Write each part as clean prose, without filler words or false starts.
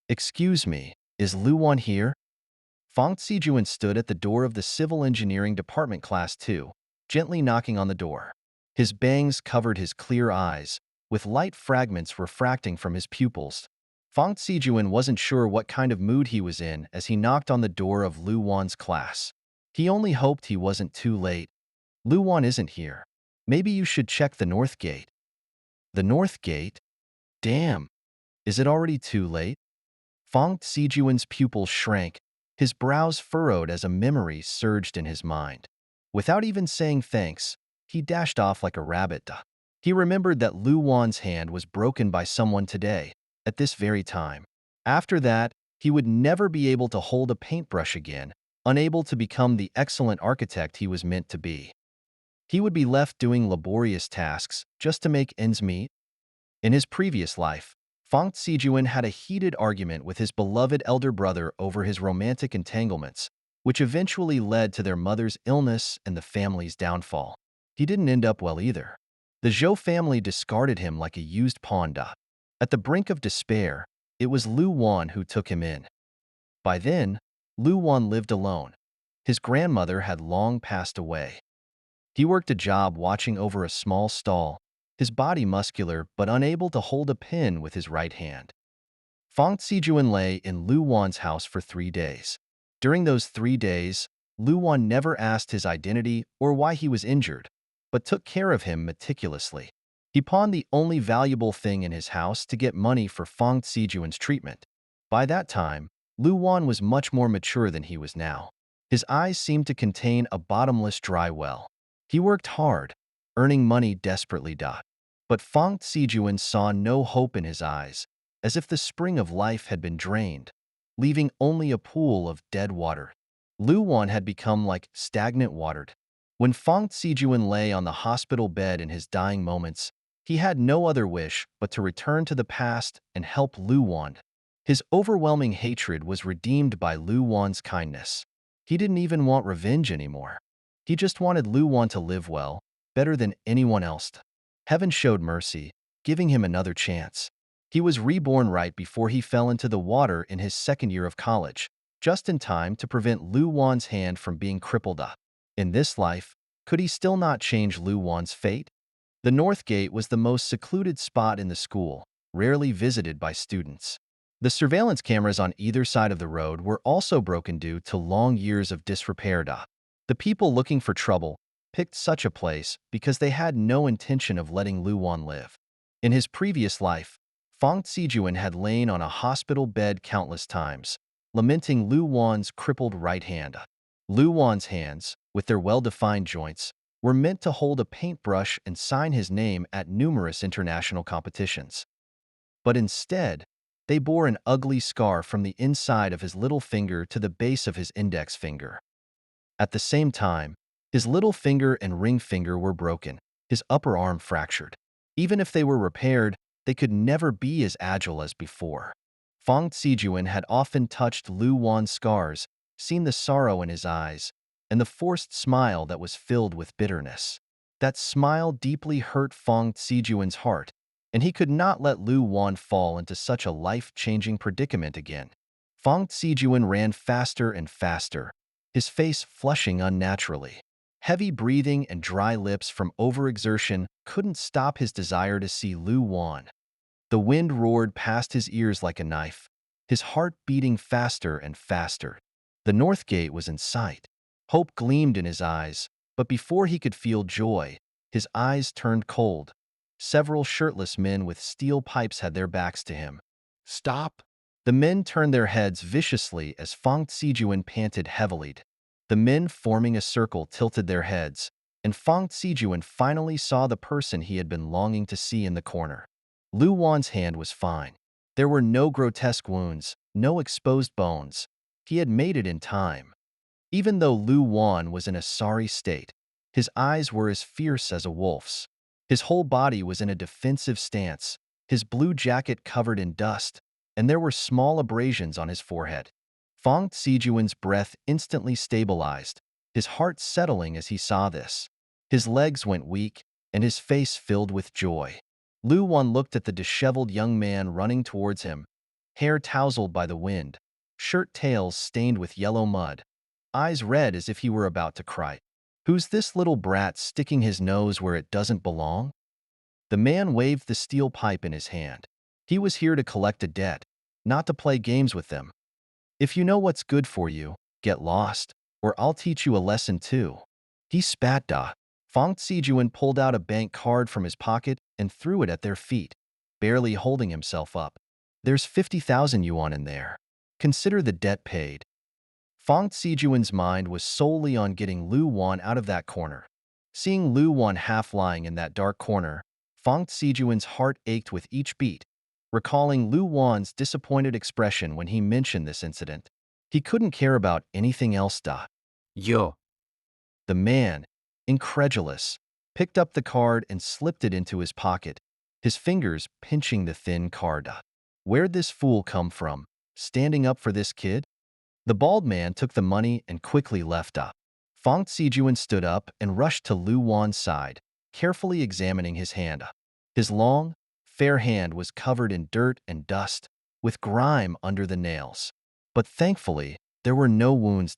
Excuse me, is Lu Wan here? Fong Zijuan stood at the door of the Civil Engineering Department Class 2, gently knocking on the door. His bangs covered his clear eyes, with light fragments refracting from his pupils. Fong Zijuan wasn't sure what kind of mood he was in as he knocked on the door of Lu Wan's class. He only hoped he wasn't too late. Lu Wan isn't here. Maybe you should check the North Gate. The North Gate? Damn. Is it already too late? Fong Zijuan's pupils shrank, his brows furrowed as a memory surged in his mind. Without even saying thanks, he dashed off like a rabbit. He remembered that Lu Wan's hand was broken by someone today, at this very time. After that, he would never be able to hold a paintbrush again, unable to become the excellent architect he was meant to be. He would be left doing laborious tasks just to make ends meet. In his previous life, Fong Zijuan had a heated argument with his beloved elder brother over his romantic entanglements, which eventually led to their mother's illness and the family's downfall. He didn't end up well either. The Zhou family discarded him like a used pawn. At the brink of despair, it was Lu Wan who took him in. By then, Lu Wan lived alone. His grandmother had long passed away. He worked a job watching over a small stall, his body muscular but unable to hold a pen with his right hand. Fong Zijuan lay in Lu Wan's house for 3 days. During those 3 days, Lu Wan never asked his identity or why he was injured, but took care of him meticulously. He pawned the only valuable thing in his house to get money for Fong Zijuan's treatment. By that time, Lu Wan was much more mature than he was now. His eyes seemed to contain a bottomless dry well. He worked hard, earning money desperately. But Fong Zijuan saw no hope in his eyes, as if the spring of life had been drained, leaving only a pool of dead water. Lu Wan had become like stagnant water. When Fong Zijuan lay on the hospital bed in his dying moments, he had no other wish but to return to the past and help Lu Wan. His overwhelming hatred was redeemed by Lu Wan's kindness. He didn't even want revenge anymore. He just wanted Lu Wan to live well, better than anyone else. Heaven showed mercy, giving him another chance. He was reborn right before he fell into the water in his second year of college, just in time to prevent Lu Wan's hand from being crippled. In this life, could he still not change Lu Wan's fate? The North Gate was the most secluded spot in the school, rarely visited by students. The surveillance cameras on either side of the road were also broken due to long years of disrepair. The people looking for trouble picked such a place because they had no intention of letting Lu Wan live. In his previous life, Fong Zijuan had lain on a hospital bed countless times, lamenting Lu Wan's crippled right hand. Lu Wan's hands, with their well-defined joints, were meant to hold a paintbrush and sign his name at numerous international competitions. But instead, they bore an ugly scar from the inside of his little finger to the base of his index finger. At the same time, his little finger and ring finger were broken, his upper arm fractured. Even if they were repaired, they could never be as agile as before. Fong Zijuan had often touched Lu Wan's scars, seen the sorrow in his eyes, and the forced smile that was filled with bitterness. That smile deeply hurt Fong Zijuan's heart, and he could not let Lu Wan fall into such a life-changing predicament again. Fong Zijuan ran faster and faster, his face flushing unnaturally. Heavy breathing and dry lips from overexertion couldn't stop his desire to see Lu Wan. The wind roared past his ears like a knife, his heart beating faster and faster. The North Gate was in sight. Hope gleamed in his eyes, but before he could feel joy, his eyes turned cold. Several shirtless men with steel pipes had their backs to him. "Stop!" The men turned their heads viciously as Fong Zijuan panted heavily. The men forming a circle tilted their heads, and Fong Zijuan finally saw the person he had been longing to see in the corner. Lu Wan's hand was fine. There were no grotesque wounds, no exposed bones. He had made it in time. Even though Lu Wan was in a sorry state, his eyes were as fierce as a wolf's. His whole body was in a defensive stance, his blue jacket covered in dust, and there were small abrasions on his forehead. Fong Zijuan's breath instantly stabilized, his heart settling as he saw this. His legs went weak, and his face filled with joy. Lu Wan looked at the disheveled young man running towards him, hair tousled by the wind, shirt tails stained with yellow mud, eyes red as if he were about to cry. "Who's this little brat sticking his nose where it doesn't belong?" The man waved the steel pipe in his hand. He was here to collect a debt, not to play games with them. "If you know what's good for you, get lost, or I'll teach you a lesson too." He spat. Fong Zijuan pulled out a bank card from his pocket and threw it at their feet, barely holding himself up. "There's 50,000 yuan in there. Consider the debt paid." Fong Zijuan's mind was solely on getting Lu Wan out of that corner. Seeing Lu Wan half lying in that dark corner, Fong Zijuan's heart ached with each beat, recalling Lu Wan's disappointed expression when he mentioned this incident. He couldn't care about anything else. Yo, The man, incredulous, picked up the card and slipped it into his pocket, his fingers pinching the thin card. Where'd this fool come from, standing up for this kid? The bald man took the money and quickly left. Fong Zijuan stood up and rushed to Lu Wan's side, carefully examining his hand. His long, fair hand was covered in dirt and dust, with grime under the nails. But thankfully, there were no wounds.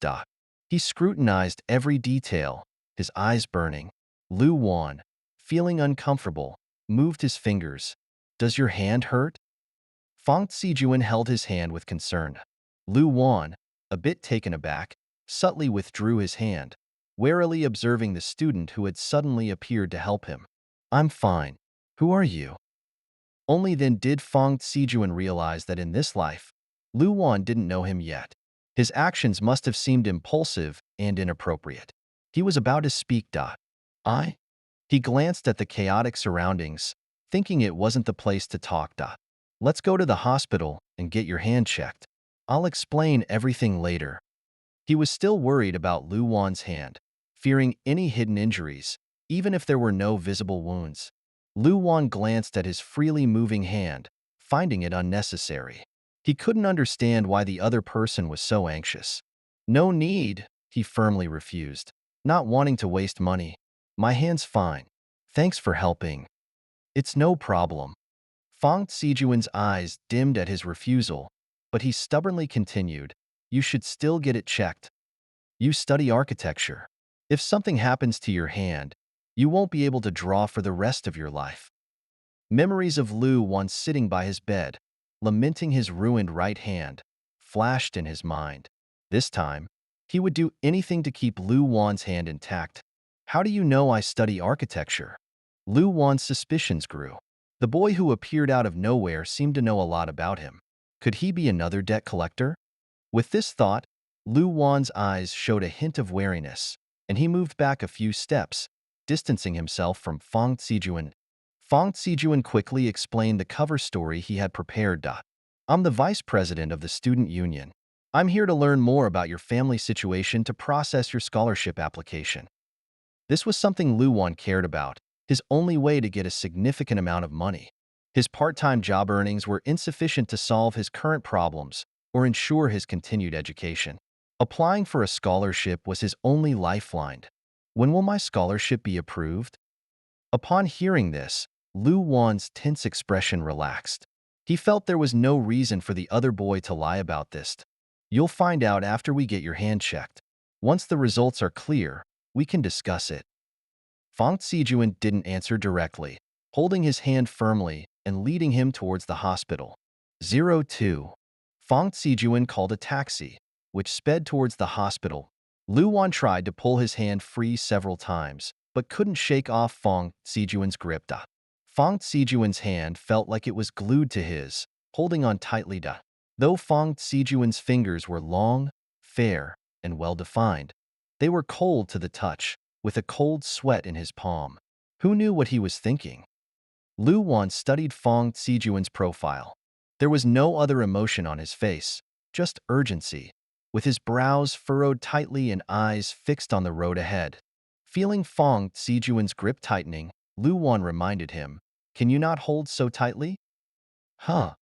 He scrutinized every detail, his eyes burning. Lu Wan, feeling uncomfortable, moved his fingers. "Does your hand hurt?" Fong Zijuan held his hand with concern. Lu Wan, a bit taken aback, subtly withdrew his hand, warily observing the student who had suddenly appeared to help him. "I'm fine. Who are you?" Only then did Fong Zijuan realize that in this life, Lu Wan didn't know him yet. His actions must have seemed impulsive and inappropriate. He was about to speak. "I?" He glanced at the chaotic surroundings, thinking it wasn't the place to talk. "Let's go to the hospital and get your hand checked. I'll explain everything later." He was still worried about Lu Wan's hand, fearing any hidden injuries, even if there were no visible wounds. Lu Wan glanced at his freely moving hand, finding it unnecessary. He couldn't understand why the other person was so anxious. "No need," he firmly refused, not wanting to waste money. "My hand's fine. Thanks for helping." "It's no problem." Fong Zijuan's eyes dimmed at his refusal, but he stubbornly continued, "You should still get it checked. You study architecture. If something happens to your hand, you won't be able to draw for the rest of your life." Memories of Lu once sitting by his bed, lamenting his ruined right hand, flashed in his mind. This time, he would do anything to keep Lu Wan's hand intact. "How do you know I study architecture?" Lu Wan's suspicions grew. The boy who appeared out of nowhere seemed to know a lot about him. Could he be another debt collector? With this thought, Lu Wan's eyes showed a hint of wariness, and he moved back a few steps, distancing himself from Fong Zijuan. Fong Zijuan quickly explained the cover story he had prepared. "I'm the vice president of the student union. I'm here to learn more about your family situation to process your scholarship application." This was something Lu Wan cared about, his only way to get a significant amount of money. His part-time job earnings were insufficient to solve his current problems or ensure his continued education. Applying for a scholarship was his only lifeline. "When will my scholarship be approved?" Upon hearing this, Lu Wan's tense expression relaxed. He felt there was no reason for the other boy to lie about this. "You'll find out after we get your hand checked. Once the results are clear, we can discuss it." Fong Zijuan didn't answer directly, holding his hand firmly and leading him towards the hospital. 02. Fong Zijuan called a taxi, which sped towards the hospital. Lu Wan tried to pull his hand free several times, but couldn't shake off Fong Zijuan's grip. Fong Zijuan's hand felt like it was glued to his, holding on tightly. Though Fong Zijuan's fingers were long, fair, and well-defined, they were cold to the touch, with a cold sweat in his palm. Who knew what he was thinking? Lu Wan studied Fong Zijuan's profile. There was no other emotion on his face, just urgency, with his brows furrowed tightly and eyes fixed on the road ahead. Feeling Fong Zijuan's grip tightening, Lu Wan reminded him, "Can you not hold so tightly?" "Huh."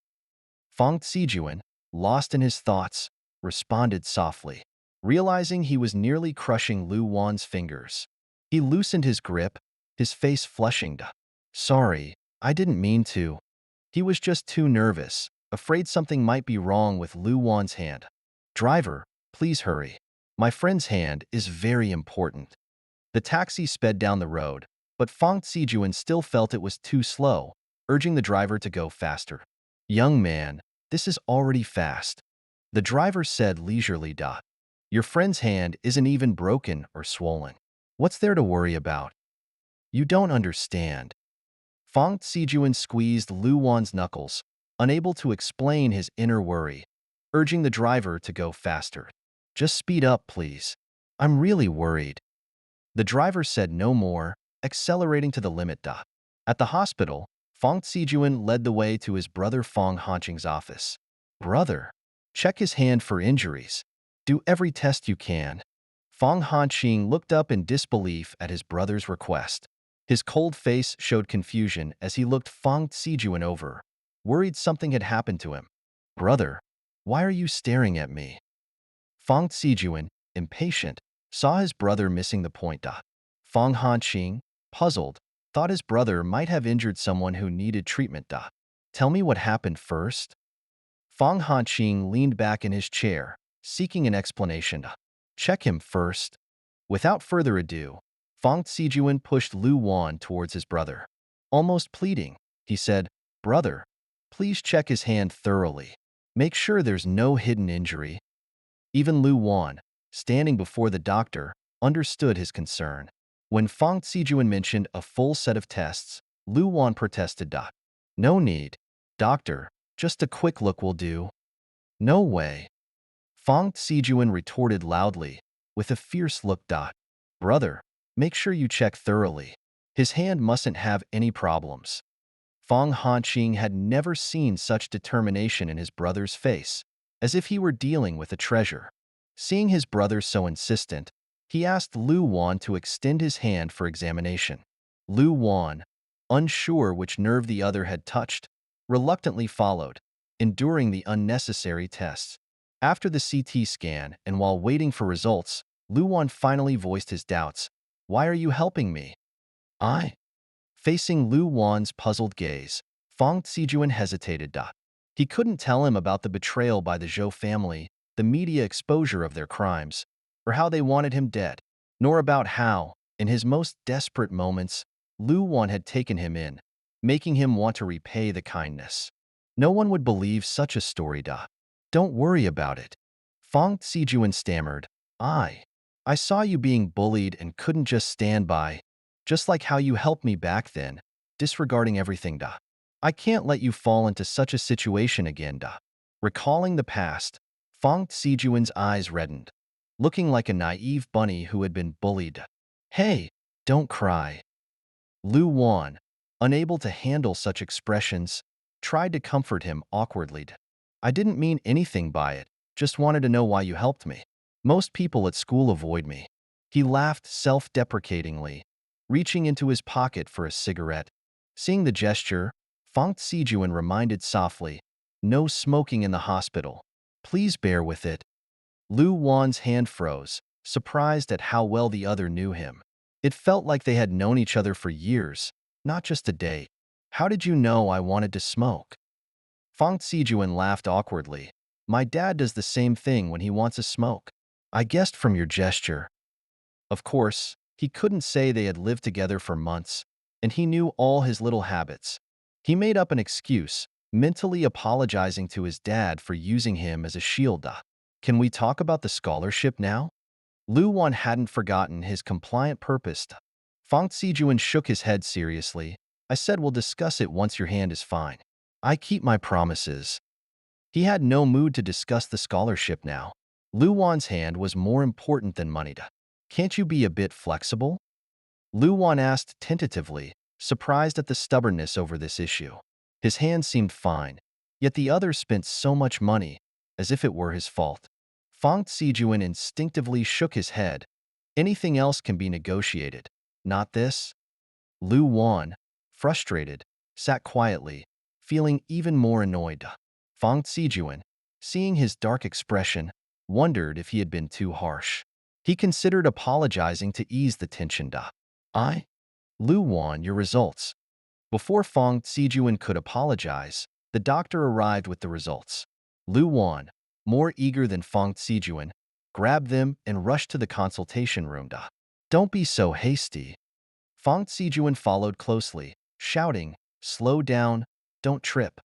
Fong Zijuan, lost in his thoughts, responded softly, realizing he was nearly crushing Lu Wan's fingers. He loosened his grip, his face flushing. "Sorry, I didn't mean to." He was just too nervous, afraid something might be wrong with Lu Wan's hand. Driver, please hurry. My friend's hand is very important. The taxi sped down the road, but Fong Zijuan still felt it was too slow, urging the driver to go faster. Young man, this is already fast. The driver said leisurely. Your friend's hand isn't even broken or swollen. What's there to worry about? You don't understand. Fong Zijuan squeezed Lu Wan's knuckles, unable to explain his inner worry, urging the driver to go faster. Just speed up, please. I'm really worried. The driver said no more, accelerating to the limit. At the hospital, Fong Zijuan led the way to his brother Fong Hanqing's office. Brother, check his hand for injuries. Do every test you can. Fong Hanqing looked up in disbelief at his brother's request. His cold face showed confusion as he looked Fong Zijuan over, worried something had happened to him. Brother, why are you staring at me? Fong Zijuan, impatient, saw his brother missing the point. Fong Hanqing, puzzled, thought his brother might have injured someone who needed treatment. Tell me what happened first. Fong Hanqing leaned back in his chair, seeking an explanation. Check him first. Without further ado, Fong Zijuan pushed Lu Wan towards his brother. Almost pleading, he said, Brother, please check his hand thoroughly. Make sure there's no hidden injury. Even Lu Wan, standing before the doctor, understood his concern. When Fong Zijuan mentioned a full set of tests, Lu Wan protested. No need. Doctor, just a quick look will do. No way. Fong Zijuan retorted loudly, with a fierce look. Brother, make sure you check thoroughly. His hand mustn't have any problems. Fong Hanqing had never seen such determination in his brother's face, as if he were dealing with a treasure. Seeing his brother so insistent, he asked Lu Wan to extend his hand for examination. Lu Wan, unsure which nerve the other had touched, reluctantly followed, enduring the unnecessary tests. After the CT scan and while waiting for results, Lu Wan finally voiced his doubts. Why are you helping me? I. Facing Lu Wan's puzzled gaze, Fong Zijuan hesitated. He couldn't tell him about the betrayal by the Zhou family, the media exposure of their crimes, or how they wanted him dead, nor about how, in his most desperate moments, Lu Wan had taken him in, making him want to repay the kindness. No one would believe such a story. Don't worry about it. Fong Zijuan stammered. I saw you being bullied and couldn't just stand by, just like how you helped me back then, disregarding everything. I can't let you fall into such a situation again. Recalling the past, Fong Zijuan's eyes reddened, looking like a naive bunny who had been bullied. Hey, don't cry. Lu Wan, unable to handle such expressions, tried to comfort him awkwardly. I didn't mean anything by it, just wanted to know why you helped me. Most people at school avoid me. He laughed self-deprecatingly, reaching into his pocket for a cigarette. Seeing the gesture, Fong Zijuan reminded softly, no smoking in the hospital. Please bear with it. Lu Wan's hand froze, surprised at how well the other knew him. It felt like they had known each other for years, not just a day. How did you know I wanted to smoke? Fong Zijuan laughed awkwardly. My dad does the same thing when he wants a smoke. I guessed from your gesture. Of course, he couldn't say they had lived together for months, and he knew all his little habits. He made up an excuse, mentally apologizing to his dad for using him as a shield. Can we talk about the scholarship now? Lu Wan hadn't forgotten his compliant purpose. Fong Zijuan shook his head seriously. I said we'll discuss it once your hand is fine. I keep my promises. He had no mood to discuss the scholarship now. Lu Wan's hand was more important than money. Can't you be a bit flexible? Lu Wan asked tentatively, surprised at the stubbornness over this issue. His hand seemed fine, yet the other spent so much money, as if it were his fault. Fong Zijuan instinctively shook his head. Anything else can be negotiated. Not this? Lu Wan, frustrated, sat quietly, feeling even more annoyed. Fong Zijuan, seeing his dark expression, wondered if he had been too harsh. He considered apologizing to ease the tension. Lu Wan, your results. Before Fong Zijuan could apologize, The doctor arrived with the results. Lu Wan, more eager than Fang Zijuan, grabbed them and rushed to the consultation room. Don't be so hasty. Fang Zijuan followed closely, shouting, "Slow down, don't trip."